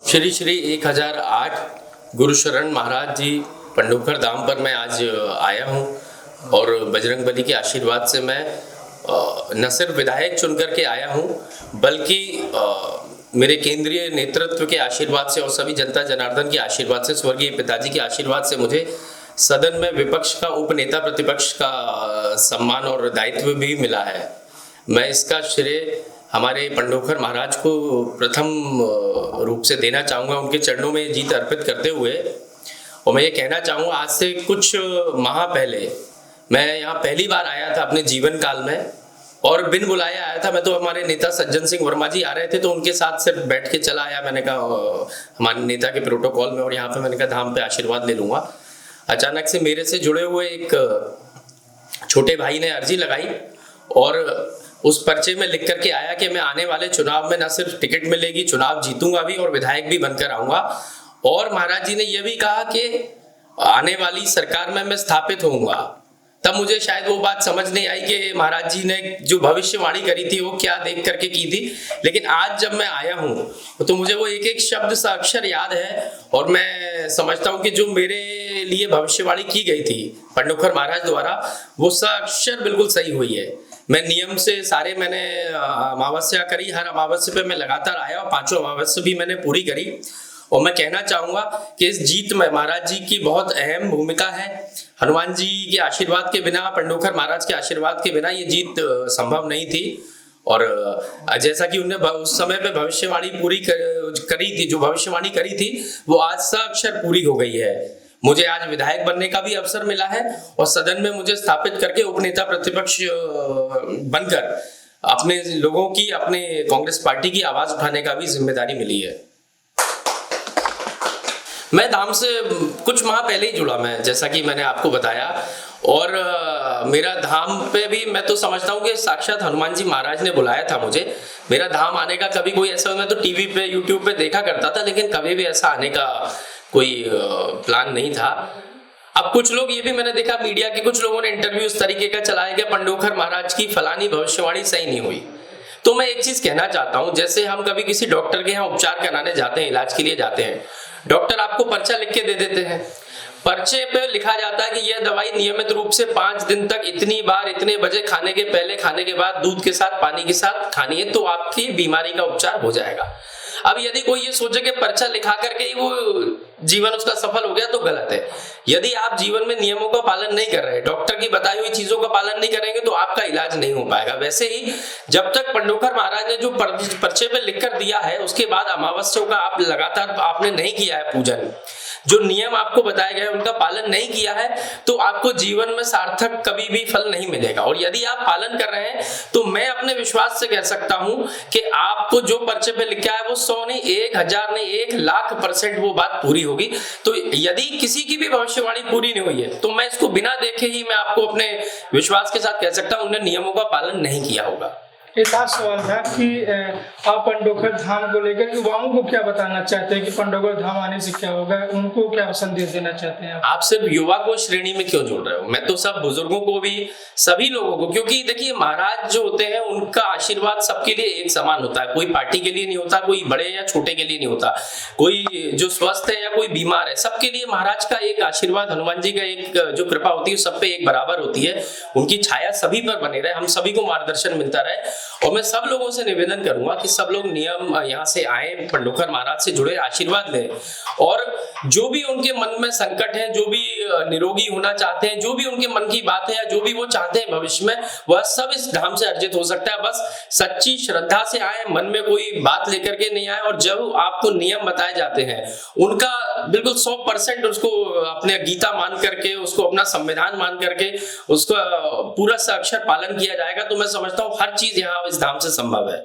श्री श्री 1008 गुरुशरण महाराज जी पंडोखर धाम पर मैं आज आया हूँ और बजरंगबली के आशीर्वाद से मैं न सिर्फ विधायक चुन करके आया हूँ बल्कि मेरे केंद्रीय नेतृत्व के आशीर्वाद से और सभी जनता जनार्दन के आशीर्वाद से, स्वर्गीय पिताजी के आशीर्वाद से मुझे सदन में विपक्ष का उपनेता प्रतिपक्ष का सम्मान और दायित्व भी मिला है। मैं इसका श्रेय हमारे पंडोखर महाराज को प्रथम रूप से देना चाहूँगा, उनके चरणों में जीत अर्पित करते हुए। और मैं ये कहना चाहूँगा, आज से कुछ माह पहले मैं यहाँ पहली बार आया था अपने जीवन काल में और बिन बुलाया आया था। मैं तो हमारे नेता सज्जन सिंह वर्मा जी आ रहे थे तो उनके साथ सिर्फ बैठ के चला आया। मैंने कहा हमारे नेता के प्रोटोकॉल में, और यहाँ पे मैंने कहा धाम पे आशीर्वाद ले लूँगा। अचानक से मेरे से जुड़े हुए एक छोटे भाई ने अर्जी लगाई और उस पर्चे में लिख करके आया कि मैं आने वाले चुनाव में न सिर्फ टिकट मिलेगी, चुनाव जीतूंगा भी और विधायक भी बनकर आऊंगा। और महाराज जी ने यह भी कहा कि आने वाली सरकार में मैं स्थापित होऊंगा। तब मुझे शायद वो बात समझ नहीं आई कि महाराज जी ने जो भविष्यवाणी करी थी वो क्या देख करके की थी। लेकिन आज जब मैं आया हूँ तो मुझे वो एक एक शब्द सा अक्षर याद है और मैं समझता हूँ कि जो मेरे लिए भविष्यवाणी की गई थी पंडोखर महाराज द्वारा, वो सा अक्षर बिल्कुल सही हुई है। मैं नियम से सारे मैंने अमावस्या करी, हर अमावस्या पे मैं लगातार आया और 5 अमावस्या भी मैंने पूरी करी। और मैं कहना चाहूँगा कि इस जीत में महाराज जी की बहुत अहम भूमिका है। हनुमान जी के आशीर्वाद के बिना, पंडोखर महाराज के आशीर्वाद के बिना ये जीत संभव नहीं थी। और जैसा कि उन्होंने उस समय पे भविष्यवाणी पूरी करी थी, जो भविष्यवाणी करी थी वो आज साक्षर पूरी हो गई है। मुझे आज विधायक बनने का भी अवसर मिला है और सदन में मुझे स्थापित करके उपनेता प्रतिपक्ष बनकर अपने लोगों की, अपने कांग्रेस पार्टी की आवाज उठाने का भी जिम्मेदारी मिली है। मैं धाम से कुछ माह पहले ही जुड़ा, मैं जैसा कि मैंने आपको बताया। और मेरा धाम पे भी मैं तो समझता हूँ कि साक्षात हनुमान जी महाराज ने बुलाया था मुझे। मेरा धाम आने का कभी कोई ऐसा, मैं तो टीवी पे यूट्यूब पे देखा करता था, लेकिन कभी भी ऐसा आने का कोई प्लान नहीं था। अब कुछ लोग, ये भी मैंने देखा मीडिया के कुछ लोगों ने इंटरव्यू इस तरीके का चलाया कि पंडोखर महाराज की फलानी भविष्यवाणी सही नहीं हुई। तो मैं एक चीज कहना चाहता हूं, जैसे हम कभी किसी डॉक्टर के यहाँ उपचार कराने जाते हैं, इलाज के लिए जाते हैं, डॉक्टर आपको पर्चा लिख के दे देते हैं। पर्चे पे लिखा जाता है कि यह दवाई नियमित रूप से 5 दिन तक इतनी बार, इतने बजे, खाने के पहले, खाने के बाद, दूध के साथ, पानी के साथ खानी है, तो आपकी बीमारी का उपचार हो जाएगा। अब यदि कोई ये सोचे कि पर्चा लिखा करके ही वो जीवन उसका सफल हो गया तो गलत है। यदि आप जीवन में नियमों का पालन नहीं कर रहे, डॉक्टर की बताई हुई चीजों का पालन नहीं करेंगे तो आपका इलाज नहीं हो पाएगा। वैसे ही जब तक पंडोखर महाराज ने जो पर्चे पे लिख कर दिया है, उसके बाद अमावस्या का आप लगातार आपने नहीं किया है पूजन, जो नियम आपको बताए गए उनका पालन नहीं किया है, तो आपको जीवन में सार्थक कभी भी फल नहीं मिलेगा। और यदि आप पालन कर रहे हैं तो मैं अपने विश्वास से कह सकता हूं कि आपको जो पर्चे पे लिखा है वो 100 नहीं, 1000 नहीं, 1,00,000% वो बात पूरी होगी। तो यदि किसी की भी भविष्यवाणी पूरी नहीं हुई है तो मैं इसको बिना देखे ही मैं आपको अपने विश्वास के साथ कह सकता हूं उन्होंने नियमों का पालन नहीं किया होगा। एक खास सवाल था कि आप पंडोखर धाम को लेकर युवाओं को क्या बताना चाहते हैं कि पंडोखर धाम आने से क्या होगा, उनको क्या संदेश देना चाहते हैं आप सिर्फ युवा को श्रेणी में क्यों जोड़ रहे हो? मैं तो सब बुजुर्गों को भी, सभी लोगों को, क्योंकि देखिए महाराज जो होते हैं उनका आशीर्वाद सबके लिए एक समान होता है। कोई पार्टी के लिए नहीं होता, कोई बड़े या छोटे के लिए नहीं होता, कोई जो स्वस्थ है या कोई बीमार है, सबके लिए महाराज का एक आशीर्वाद, हनुमान जी का एक जो कृपा होती है सब पे एक बराबर होती है। उनकी छाया सभी पर बने रहे, हम सभी को मार्गदर्शन मिलता रहे। और मैं सब लोगों से निवेदन करूंगा कि सब लोग नियम यहाँ से आए, पंडोखर महाराज से जुड़े, आशीर्वाद लें। और जो भी उनके मन में संकट है, जो भी निरोगी होना चाहते हैं, जो भी उनके मन की बात है या जो भी वो चाहते हैं भविष्य में, वह सब इस धाम से अर्जित हो सकता है। बस सच्ची श्रद्धा से आए, मन में कोई बात लेकर के नहीं आए। और जब आपको नियम बताए जाते हैं उनका बिल्कुल 100% उसको अपने गीता मान करके, उसको अपना संविधान मान करके उसका पूरा अक्षर पालन किया जाएगा तो मैं समझता हूँ हर चीज यहाँ इस धाम से संभव है।